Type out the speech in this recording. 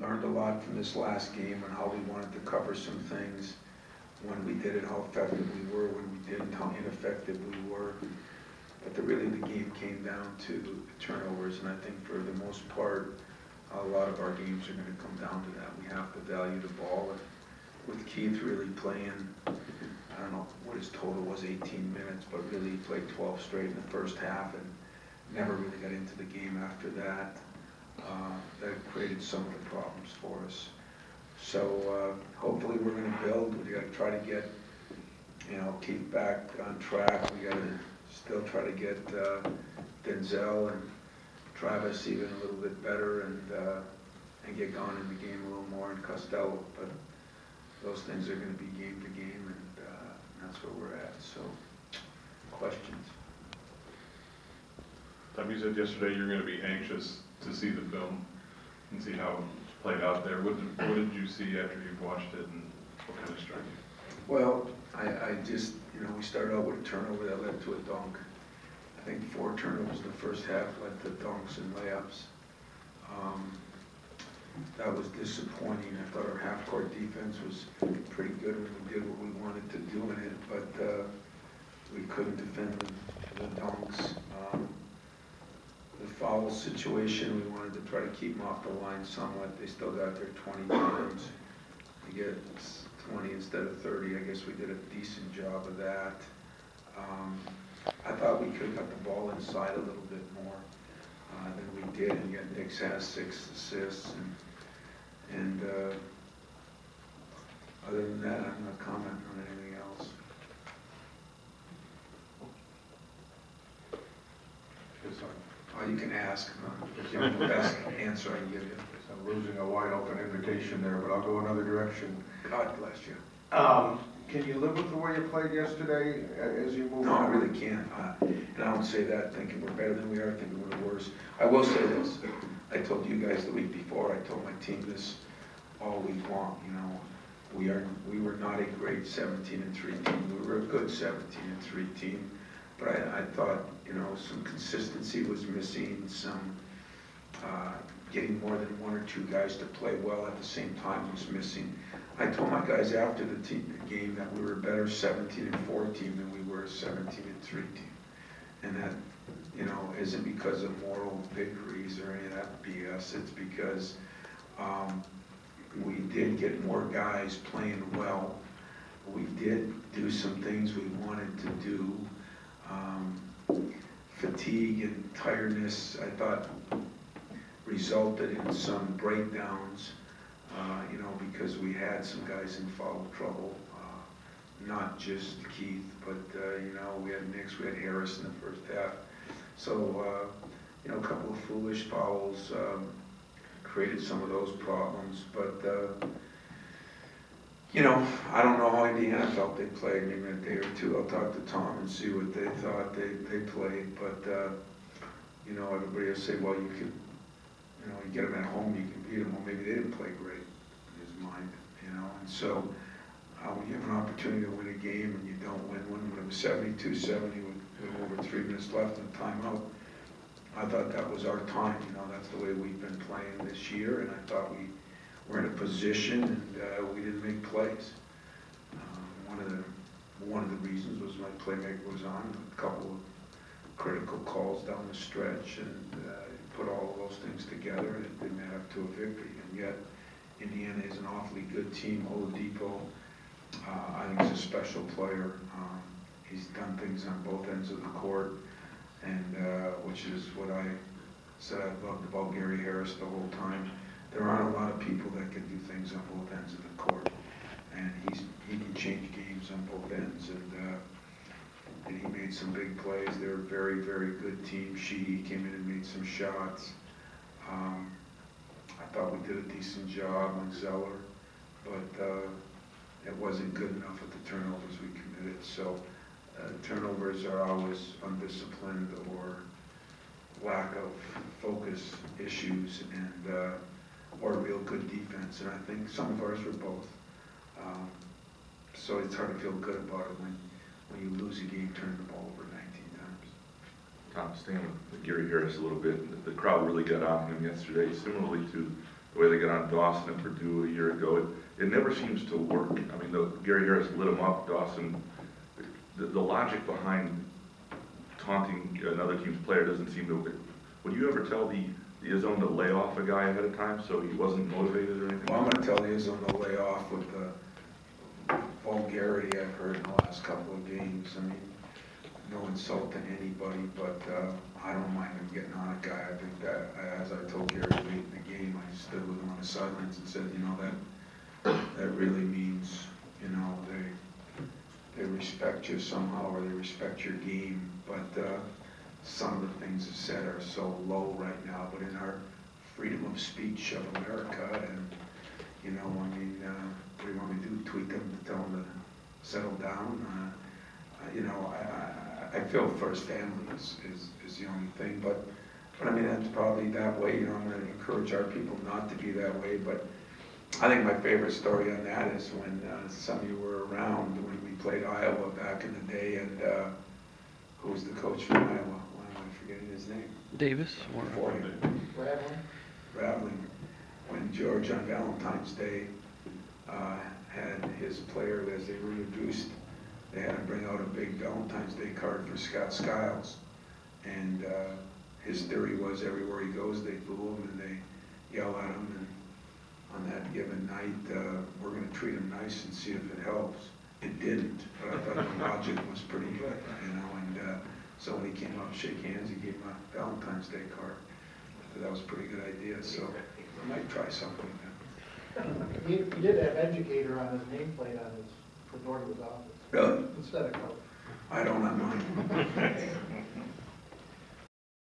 learned a lot from this last game and how we wanted to cover some things, when we did it, how effective we were, when we didn't, how ineffective we were. But really the game came down to turnovers, and I think for the most part, a lot of our games are going to come down to that. We have to value the ball, and with Keith really playing, I don't know what his total was, 18 minutes, but really he played 12 straight in the first half and never really got into the game after that. That created some of the problems for us. So hopefully we're going to build. We got to try to get, Keith back on track. We got to still try to get Denzel and Travis even a little bit better, and get gone in the game a little more, and Costello. But those things are going to be game to game, and that's where we're at. So, questions? Tom, you said yesterday you're going to be anxious to see the film and see how it's played out there. What did you see after you've watched it, and what kind of struck you? Well, I just, we started out with a turnover that led to a dunk. I think 4 turnovers in the first half led to dunks and layups. That was disappointing. I thought our half-court defense was pretty good when we did what we wanted to do in it, but we couldn't defend the dunks. The foul situation, we wanted to try to keep them off the line somewhat. They still got their 20 times. We get 20 instead of 30. I guess we did a decent job of that. I thought we could have got the ball inside a little bit more than we did, and yet Nick's has 6 assists. And other than that, I'm not commenting on anything else. You can ask. Give me the best answer I can give you. I'm losing a wide open invitation there, but I'll go another direction. God bless you. Can you live with the way you played yesterday as you move No, I on? really can't. And I don't say that thinking we're better than we are, thinking we're worse. I will say this. I told you guys the week before, I told my team this all week long. We were not a great 17-3 team. We were a good 17-3 team. But I thought, some consistency was missing, some getting more than 1 or 2 guys to play well at the same time was missing. I told my guys after the game that we were a better 17-4 team than we were a 17-3 team. And that, isn't because of moral victories or any of that BS. It's because we did get more guys playing well. We did do some things we wanted to do. Fatigue and tiredness, I thought, resulted in some breakdowns, because we had some guys in foul trouble, not just Keith, but, we had Nix, we had Harris in the first half. So, a couple of foolish fouls created some of those problems, but, I don't know how Indiana felt they played. Maybe in a day or two I'll talk to Tom and see what they thought they played. But, everybody will say, well, you get them at home, you can beat them. Well, maybe they didn't play great in his mind, And so when you have an opportunity to win a game and you don't win one, when it was 72-70 with over 3 minutes left in the timeout, I thought that was our time. That's the way we've been playing this year, and I thought we were in a position and we didn't make plays. One of the reasons was my playmaker was on, a couple of critical calls down the stretch, and put all of those things together, and it didn't add up to a victory. And yet, Indiana is an awfully good team. Oladipo, I think, is a special player. He's done things on both ends of the court, and which is what I said I loved about Gary Harris the whole time. There aren't a lot of people that can do things on both ends of the court, and he can change games on both ends, and he made some big plays. They're a very, very good team. Sheedy came in and made some shots. I thought we did a decent job on Zeller, but it wasn't good enough with the turnovers we committed. So turnovers are always undisciplined or lack of focus issues, and or real good defense, and I think some of ours were both. So it's hard to feel good about it when you lose a game turning the ball over 19 times. Tom, staying with Gary Harris a little bit, the crowd really got on him yesterday, similarly to the way they got on Dawson and Purdue a year ago, it never seems to work. I mean, Gary Harris lit them up, Dawson. The logic behind taunting another team's player doesn't seem to work. Would you ever tell the izzo1 to lay off a guy ahead of time so he wasn't motivated or anything? Well, I'm gonna tell the izzo1 to lay off with the vulgarity I've heard in the last couple of games. I mean, no insult to anybody, but I don't mind him getting on a guy. I think that, as I told Gary late in the game, I stood with him on the sidelines and said, you know, that really means, you know, they respect you somehow, or they respect your game. But some of the things are said are so low right now. But in our freedom of speech of America, and you know, I mean, what do you want me to do? Tweet them to tell them to settle down? You know, I feel for his family is the only thing. But I mean, that's probably that way. You know, I'm going to encourage our people not to be that way. But I think my favorite story on that is when some of you were around when we played Iowa back in the day, and who was the coach from Iowa? Why am I forgetting his name? Davis? Before him. Raveling. When George on Valentine's Day had his player, as they were introduced, they had to bring out a big Valentine's Day card for Scott Skiles. And his theory was everywhere he goes, they boo him and they yell at him. And on that given night, we're going to treat him nice and see if it helps. It didn't, but I thought the logic was pretty good, you know. And so when he came up to shake hands, he gave him a Valentine's Day card. I thought that was a pretty good idea, so I might try something. He did have educator on his nameplate on the door to his office. Really? Instead of coach. I don't have mine.